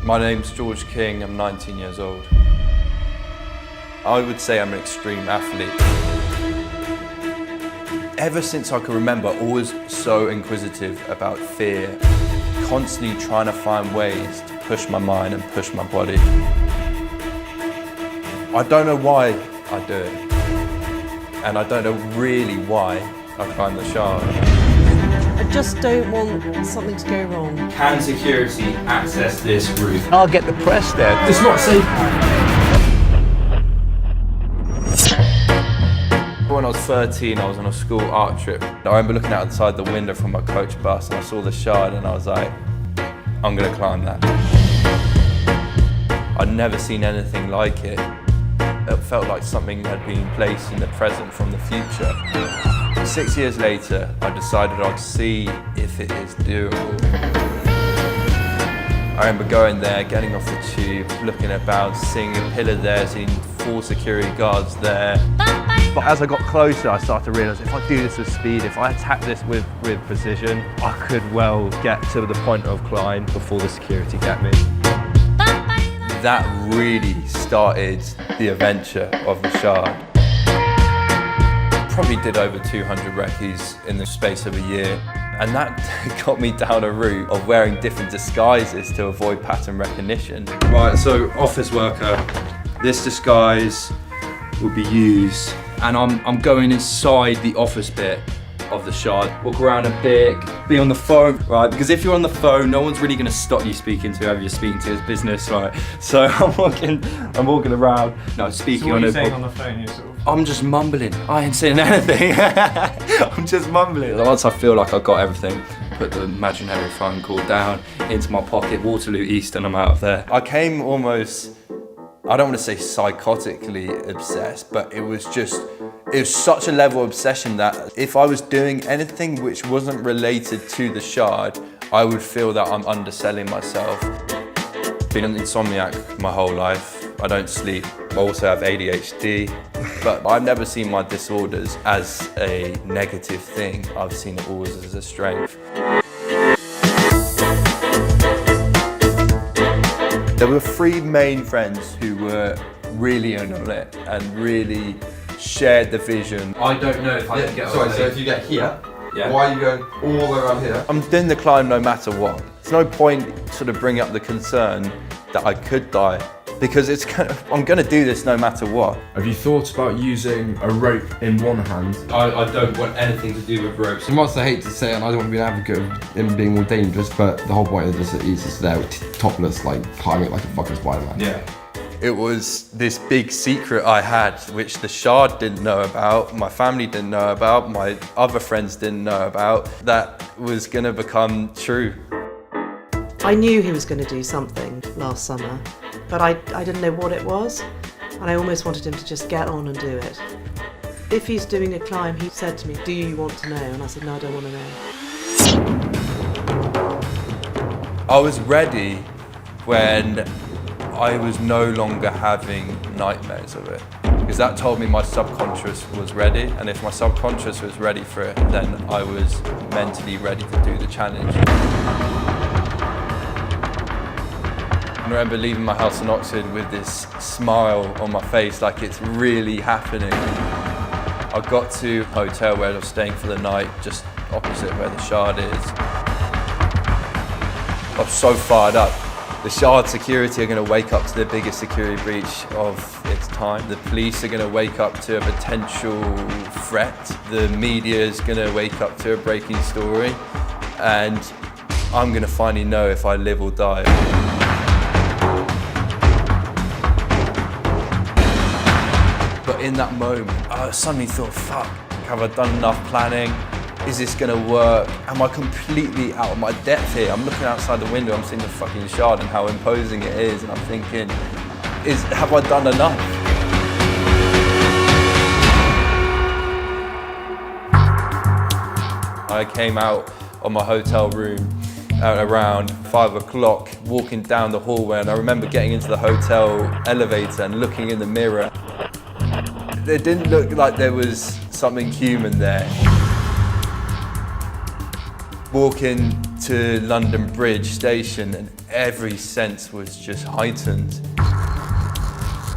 My name's George King, I'm 19 years old. I would say I'm an extreme athlete. Ever since I can remember, always so inquisitive about fear, constantly trying to find ways to push my mind and push my body. I don't know why I do it, and I don't know really why I climb the Shard. I just don't want something to go wrong. Can security access this route? I'll get the press there. It's not safe. When I was 13, I was on a school art trip. I remember looking outside the window from my coach bus and I saw the Shard and I was like, I'm gonna climb that. I'd never seen anything like it. It felt like something had been placed in the present from the future. 6 years later, I decided I'd see if it is doable. I remember going there, getting off the tube, looking about, seeing a pillar there, seeing 4 security guards there. But as I got closer, I started to realise if I do this with speed, if I attack this with precision, I could well get to the point of climb before the security get me. That really started the adventure of the Shard. Probably did over 200 recce's in the space of a year. And that got me down a route of wearing different disguises to avoid pattern recognition. Right, so office worker, this disguise will be used. And I'm going inside the office bit of the Shard. Walk around a bit, be on the phone, right? Because if you're on the phone, no one's really gonna stop you speaking to whoever you're speaking to as business, right? So I'm walking around, no, speaking So what on are you it. saying on the phone? You're sort of... I'm just mumbling. I ain't saying anything. I'm just mumbling. Once I feel like I've got everything, put the imaginary phone call down into my pocket, Waterloo East, and I'm out of there. I came almost, I don't want to say psychotically obsessed, but it was such a level of obsession that if I was doing anything which wasn't related to the Shard, I would feel that I'm underselling myself. Been an insomniac my whole life. I don't sleep. I also have ADHD, but I've never seen my disorders as a negative thing. I've seen it always as a strength. There were 3 main friends who were really in on it and really shared the vision. I don't know if I can get Sorry, over so if you get here, Yeah. why are you going all the way around here? I'm doing the climb no matter what. There's no point sort of bringing up the concern that I could die because I'm gonna do this no matter what. Have you thought about using a rope in one hand? I don't want anything to do with ropes. So much I hate to say it, and I don't want to be an advocate of him being more dangerous, but the whole point of this is just there topless, like climbing like a fucking Spider-Man. Yeah. It was this big secret I had, which the Shard didn't know about, my family didn't know about, my other friends didn't know about, that was gonna become true. I knew he was going to do something last summer, but I didn't know what it was, and I almost wanted him to just get on and do it. If he's doing a climb, he said to me, "Do you want to know?" And I said, "No, I don't want to know." I was ready when I was no longer having nightmares of it, because that told me my subconscious was ready, and if my subconscious was ready for it, then I was mentally ready to do the challenge. I remember leaving my house in Oxford with this smile on my face, like it's really happening. I got to a hotel where I was staying for the night, just opposite where the Shard is. I was so fired up. The Shard security are going to wake up to the biggest security breach of its time. The police are going to wake up to a potential threat. The media is going to wake up to a breaking story. And I'm going to finally know if I live or die. But in that moment, I suddenly thought, fuck, have I done enough planning? Is this gonna work? Am I completely out of my depth here? I'm looking outside the window, I'm seeing the fucking Shard and how imposing it is, and I'm thinking, have I done enough? I came out of my hotel room at around 5 o'clock, walking down the hallway, and I remember getting into the hotel elevator and looking in the mirror. It didn't look like there was something human there. Walking to London Bridge station and every sense was just heightened.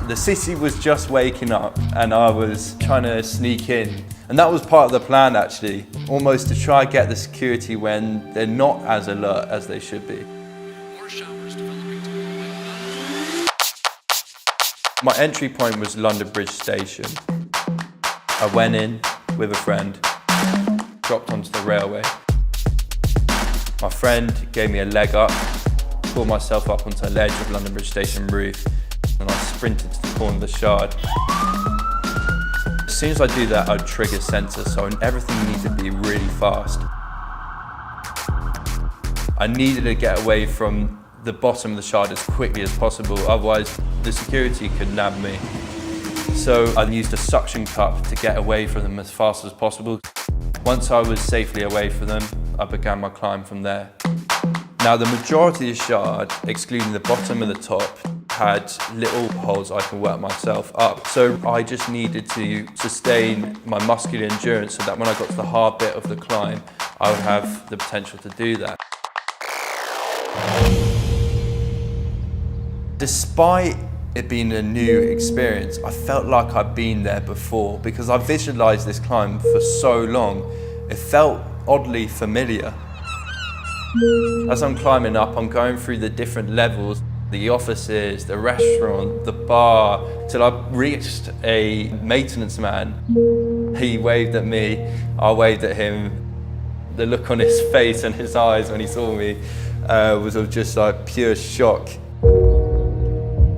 The city was just waking up and I was trying to sneak in. And that was part of the plan actually, almost to try and get the security when they're not as alert as they should be. My entry point was London Bridge station. I went in with a friend, dropped onto the railway. My friend gave me a leg up, pulled myself up onto the ledge of London Bridge station roof, and I sprinted to the corner of the Shard. As soon as I do that, I'd trigger sensors, so everything needs to be really fast. I needed to get away from the bottom of the Shard as quickly as possible, otherwise the security could nab me. So I used a suction cup to get away from them as fast as possible. Once I was safely away from them, I began my climb from there. Now the majority of the Shard, excluding the bottom and the top, had little holes I can work myself up. So I just needed to sustain my muscular endurance so that when I got to the hard bit of the climb, I would have the potential to do that. Despite it being a new experience, I felt like I'd been there before because I visualised this climb for so long. It felt oddly familiar. As I'm climbing up, I'm going through the different levels, the offices, the restaurant, the bar, till I reached a maintenance man. He waved at me, I waved at him. The look on his face and his eyes when he saw me was of just like pure shock.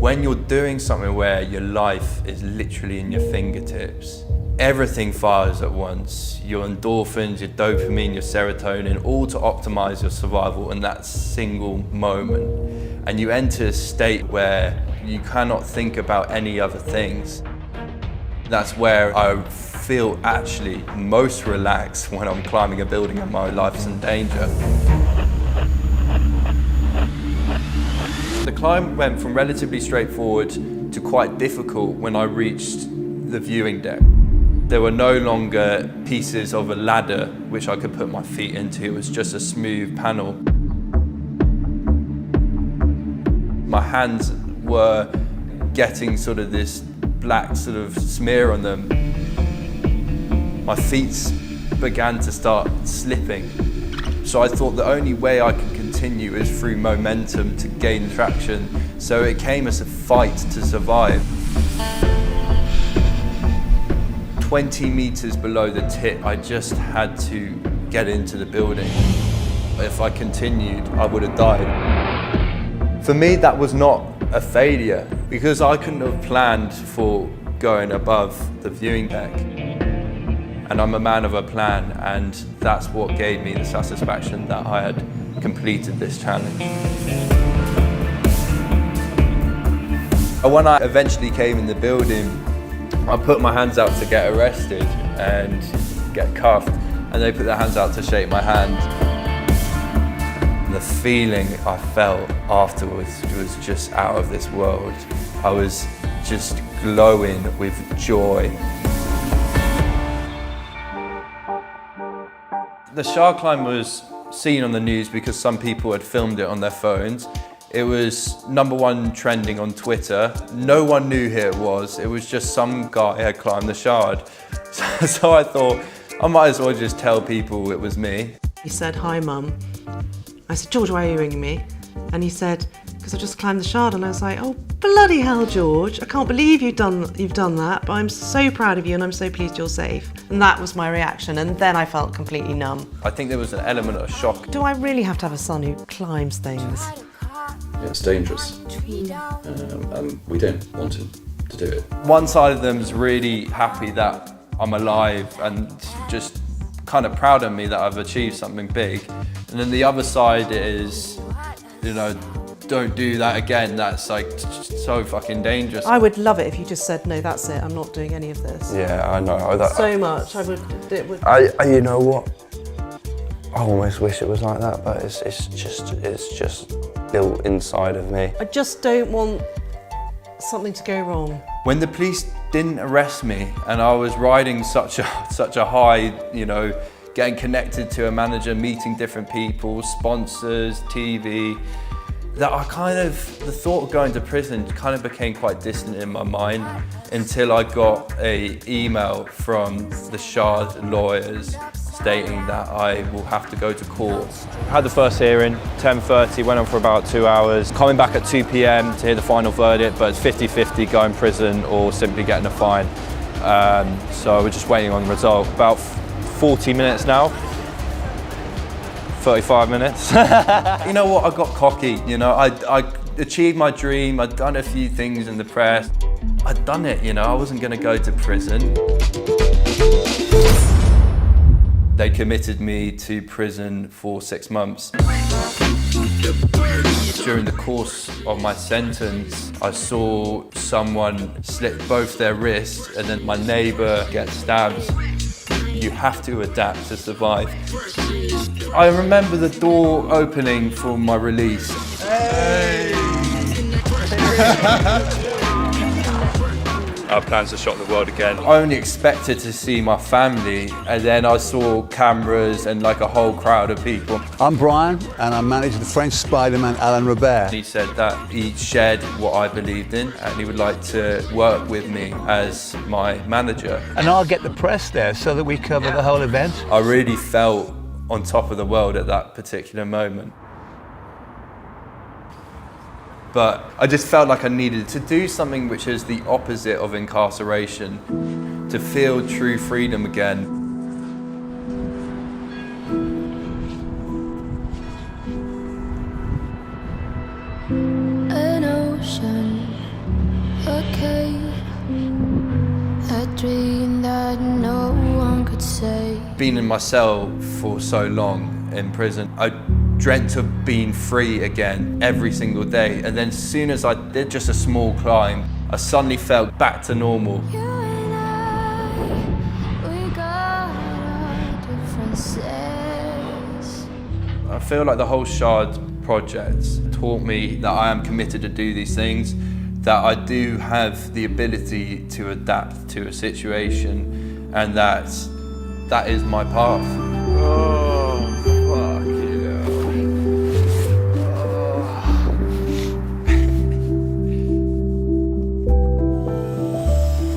When you're doing something where your life is literally in your fingertips, everything fires at once. Your endorphins, your dopamine, your serotonin, all to optimize your survival in that single moment. And you enter a state where you cannot think about any other things. That's where I feel actually most relaxed when I'm climbing a building and my life's in danger. The climb went from relatively straightforward to quite difficult when I reached the viewing deck. There were no longer pieces of a ladder which I could put my feet into, it was just a smooth panel. My hands were getting sort of this black sort of smear on them. My feet began to start slipping. So I thought the only way I could continue is through momentum to gain traction. So it came as a fight to survive. 20 meters below the tip, I just had to get into the building. If I continued, I would have died. For me, that was not a failure because I couldn't have planned for going above the viewing deck. And I'm a man of a plan, and that's what gave me the satisfaction that I had completed this challenge. When I eventually came in the building, I put my hands out to get arrested and get cuffed, and they put their hands out to shake my hand. And the feeling I felt afterwards was just out of this world. I was just glowing with joy. The Shard climb was seen on the news because some people had filmed it on their phones. It was #1 trending on Twitter. No one knew who it was. It was just some guy had climbed the Shard. So I thought, I might as well just tell people it was me. He said, "Hi, Mum." I said, "George, why are you ringing me?" And he said, "Because I just climbed the Shard." And I was like, "Oh, bloody hell, George. I can't believe you've done that, but I'm so proud of you and I'm so pleased you're safe." And that was my reaction. And then I felt completely numb. I think there was an element of shock. Do I really have to have a son who climbs things? It's dangerous, and we don't want him to do it. One side of them is really happy that I'm alive and just kind of proud of me that I've achieved something big. And then the other side is, you know, don't do that again. That's like so fucking dangerous. I would love it if you just said, "No, that's it. I'm not doing any of this." Yeah, I know. So much. I would. It would. You know what? I almost wish it was like that, but it's just built inside of me. I just don't want something to go wrong. When the police didn't arrest me and I was riding such a high, you know, getting connected to a manager, meeting different people, sponsors, TV, that the thought of going to prison kind of became quite distant in my mind until I got an email from the Shard lawyers stating that I will have to go to court. Had the first hearing, 10:30, went on for about 2 hours. Coming back at 2 p.m. to hear the final verdict, but it's 50-50 going prison or simply getting a fine. So we're just waiting on the result. About 40 minutes now. 35 minutes. You know what, I got cocky, you know, I achieved my dream, I'd done a few things in the press. I'd done it, you know, I wasn't gonna go to prison. They committed me to prison for 6 months. During the course of my sentence, I saw someone slit both their wrists and then my neighbour get stabbed. You have to adapt to survive. I remember the door opening for my release. Hey! Our plans to shop the world again. I only expected to see my family, and then I saw cameras and like a whole crowd of people. I'm Brian, and I manage the French Spider-Man Alan Robert. He said that he shared what I believed in, and he would like to work with me as my manager. And I'll get the press there so that we cover the whole event. I really felt on top of the world at that particular moment. But I just felt like I needed to do something which is the opposite of incarceration, to feel true freedom again. An ocean, a cave, a dream that no one could save. Being in my cell for so long in prison, I dreamt of being free again every single day, and then as soon as I did just a small climb, I suddenly felt back to normal. You and I, we got our differences. I feel like the whole Shard project taught me that I am committed to do these things, that I do have the ability to adapt to a situation, and that is my path.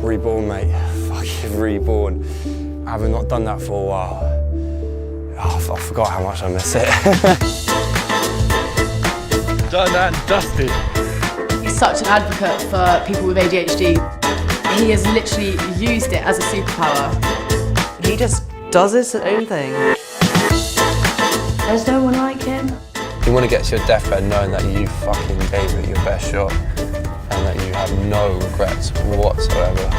Reborn, mate. Fucking reborn. Having not done that for a while, I forgot how much I miss it. Done and dusted. He's such an advocate for people with ADHD. He has literally used it as a superpower. He just does his own thing. There's no one like him. You want to get to your deathbed knowing that you fucking gave it your best shot and that you have no regrets whatsoever.